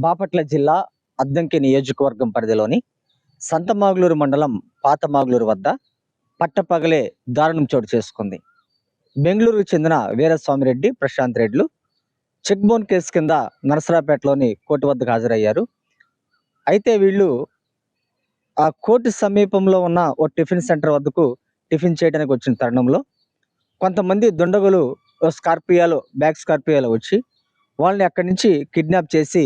బాపట్ల జిల్లా అద్దంకి నియోజకవర్గం పరిధిలోని సంతమాగులూరు మండలం పాతమాగులూరు వద్ద పట్టపగలే దారుణం చోటు చేసుకుంది. బెంగళూరుకు చెందిన వీరస్వామిరెడ్డి, ప్రశాంత్ రెడ్లు చెక్ బౌన్ కేసు కింద నరసరాపేటలోని కోర్టు వద్దకు హాజరయ్యారు. అయితే వీళ్ళు ఆ కోర్టు సమీపంలో ఉన్న ఓ టిఫిన్ సెంటర్ వద్దకు టిఫిన్ చేయడానికి వచ్చిన తరుణంలో కొంతమంది దుండగులు బ్యాక్ స్కార్పియోలో వచ్చి వాళ్ళని అక్కడి నుంచి కిడ్నాప్ చేసి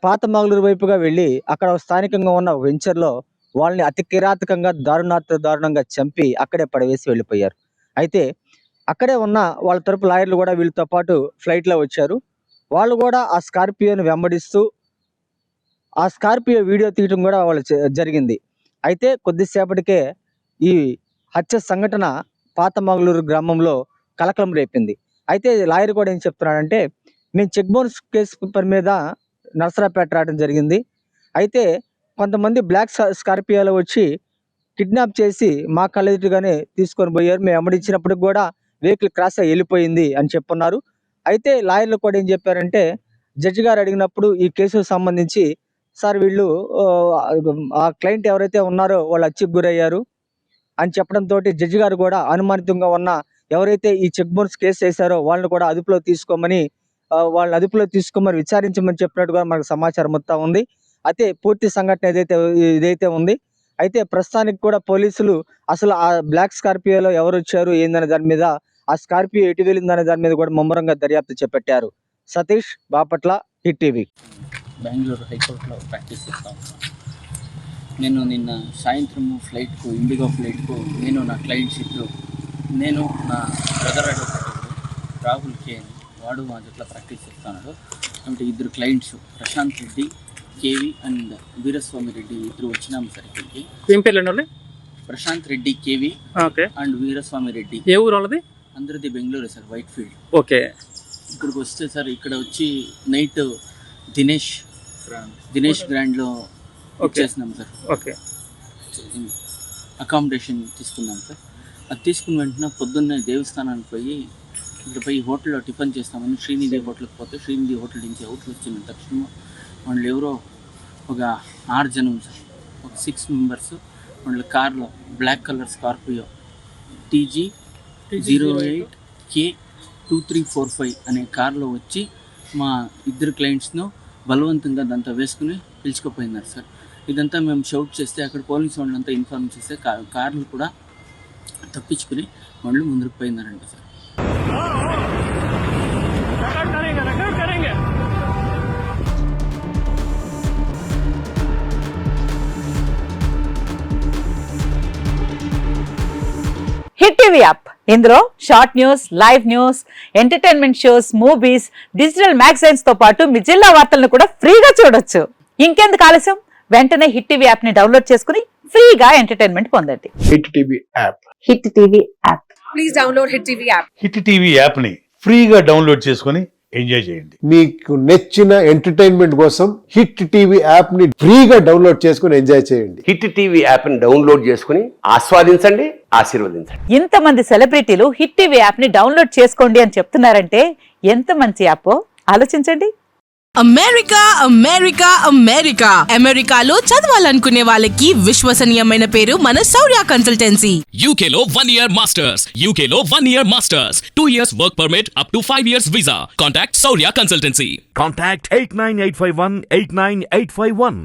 పాతమాగులూరు వైపుగా వెళ్ళి అక్కడ స్థానికంగా ఉన్న వెంచర్లో వాళ్ళని అతి కిరాతకంగా దారుణంగా చంపి అక్కడే పడవేసి వెళ్ళిపోయారు. అయితే అక్కడే ఉన్న వాళ్ళ తరపు లాయర్లు కూడా వీళ్ళతో పాటు ఫ్లైట్లో వచ్చారు. వాళ్ళు కూడా ఆ స్కార్పియోని వెంబడిస్తూ ఆ స్కార్పియో వీడియో తీయడం కూడా వాళ్ళు జరిగింది. అయితే కొద్దిసేపటికే ఈ హత్య సంఘటన పాతమాగులూరు గ్రామంలో కలకలం రేపింది. అయితే లాయర్ కూడా ఏం చెప్తున్నాడంటే, మేము చెక్ బౌన్స్ కేసు పని మీద నరసరాపేట రావడం జరిగింది. అయితే కొంతమంది బ్లాక్ స్కార్పియోలో వచ్చి కిడ్నాప్ చేసి మా కళ్ళెదుటిగానే తీసుకొని పోయారు. మేము వెంబడించినప్పటికి కూడా వెహికల్ క్రాస్ అయ్యి వెళ్ళిపోయింది అని చెప్పున్నారు. అయితే లాయర్లు కూడా ఏం చెప్పారంటే, జడ్జి గారు అడిగినప్పుడు ఈ కేసుకు సంబంధించి సార్ వీళ్ళు ఆ క్లయింట్ ఎవరైతే ఉన్నారో వాళ్ళు హత్యకు గురయ్యారు అని చెప్పడంతో జడ్జి గారు కూడా అనుమానితంగా ఉన్న ఎవరైతే ఈ చెక్ బౌన్స్ కేసు వేశారో వాళ్ళని కూడా అదుపులో తీసుకోమని విచారించమని చెప్పినట్టుగా మనకు సమాచారం మొత్తం ఉంది. అయితే పూర్తి సంఘటన ఇదైతే ఉంది. అయితే ప్రస్తుతానికి కూడా పోలీసులు అసలు ఆ బ్లాక్ స్కార్పియోలో ఎవరు వచ్చారు ఏందనే దాని మీద, ఆ స్కార్పియో ఎటు వెళ్ళిందనే దాని మీద కూడా ముమ్మరంగా దర్యాప్తు చేపట్టారు. Satish, Bapatla, hit TV. బెంగళూరు హైకోర్టులో ప్రాక్టీస్ చేస్తా ఉన్నాను. నేను నిన్న సాయంత్రం ఇండిగో ఫ్లైట్కు నేను నా క్లయింట్స్ ఇద్దరు, నేను నా బ్రదర్ అడ్వకేట్ రాహుల్ కే అని వాడు మా జట్ల ప్రాక్టీస్ చేస్తున్నాడు. అంటే ఇద్దరు clients Prashant Reddy KV and Veeraswamy Reddy ఇద్దరు వచ్చినాము సార్ ఇక్కడికి. ఏం పేర్లు? Prashant Reddy KV and Veeraswamy Reddy. ఏ ఊరు వాళ్ళది? అందరిది Bengaluru sir, Whitefield. Okay. ఇక్కడికి వస్తే సార్ ఇక్కడ వచ్చి నైట్ దినేష్ గ్రాండ్లో వచ్చేసినాం సార్. ఓకే. అకామిడేషన్ తీసుకున్నాం సార్. అది తీసుకున్న వెంటనే పొద్దున్నే దేవస్థానానికి పోయి హోటల్లో టిఫిన్ చేస్తామని శ్రీనిధి హోటల్కి పోతే శ్రీనిధి హోటల్ నుంచి అవుట్లు వచ్చిన తక్షణం వాళ్ళు ఎవరో ఒక 6 జనం సార్, ఒక 6 మెంబర్స్ వాళ్ళ కార్లో black colour Scorpio TG 08K2345 అనే కార్లో వచ్చి మా ఇద్దరు క్లయింట్స్ను బలవంతంగా దాంతో వేసుకుని పిలుచుకుపోయినారు సార్. ఇదంతా మేము షౌట్ చేస్తే అక్కడ పోలీసు వాళ్ళంతా ఇన్ఫార్మ్ చేస్తే కార్లు కూడా తప్పించుకుని వాళ్ళు ముందుకు పోయినారంట సార్. హిట్ టీవీ యాప్, ఇందులో short news, live news, entertainment shows, movies, digital magazines తో పాటు మీ జిల్లా వార్తలను కూడా ఫ్రీగా చూడొచ్చు. ఇంకెందుకు ఆలస్యం, వెంటనే హిట్ టీవీ యాప్ ని డౌన్లోడ్ చేసుకుని ఫ్రీగా ఎంటర్టైన్మెంట్ పొందండి. Hit TV app. Hit TV app. Please download hit TV app. Hit TV app ని ఫ్రీగా డౌన్లోడ్ చేసుకుని ఎంజాయ్ చేయండి. మీకు నచ్చిన ఎంటర్టైన్మెంట్ కోసం హిట్ టీవీ యాప్ ని ఫ్రీగా డౌన్లోడ్ చేసుకుని ఎంజాయ్ చేయండి. హిట్ టీవీ యాప్ ని డౌన్లోడ్ చేసుకుని ఆస్వాదించండి, ఆశీర్వదించండి. ఇంతమంది సెలబ్రిటీలు హిట్ టీవీ యాప్ ని డౌన్లోడ్ చేసుకోండి అని చెప్తున్నారంటే ఎంత మంచి యాప్ ఆలోచించండి. అమెరికా అమెరికాలో చదవాలనుకునే వాళ్ళకి విశ్వసనీయమైన పేరు మన శౌర్య కన్సల్టెన్సీ. UK లో 1 year masters, UK లో 1 year masters, 2 years work permit up to 5 years visa. Contact Saurya Consultancy. Contact 89851 89851.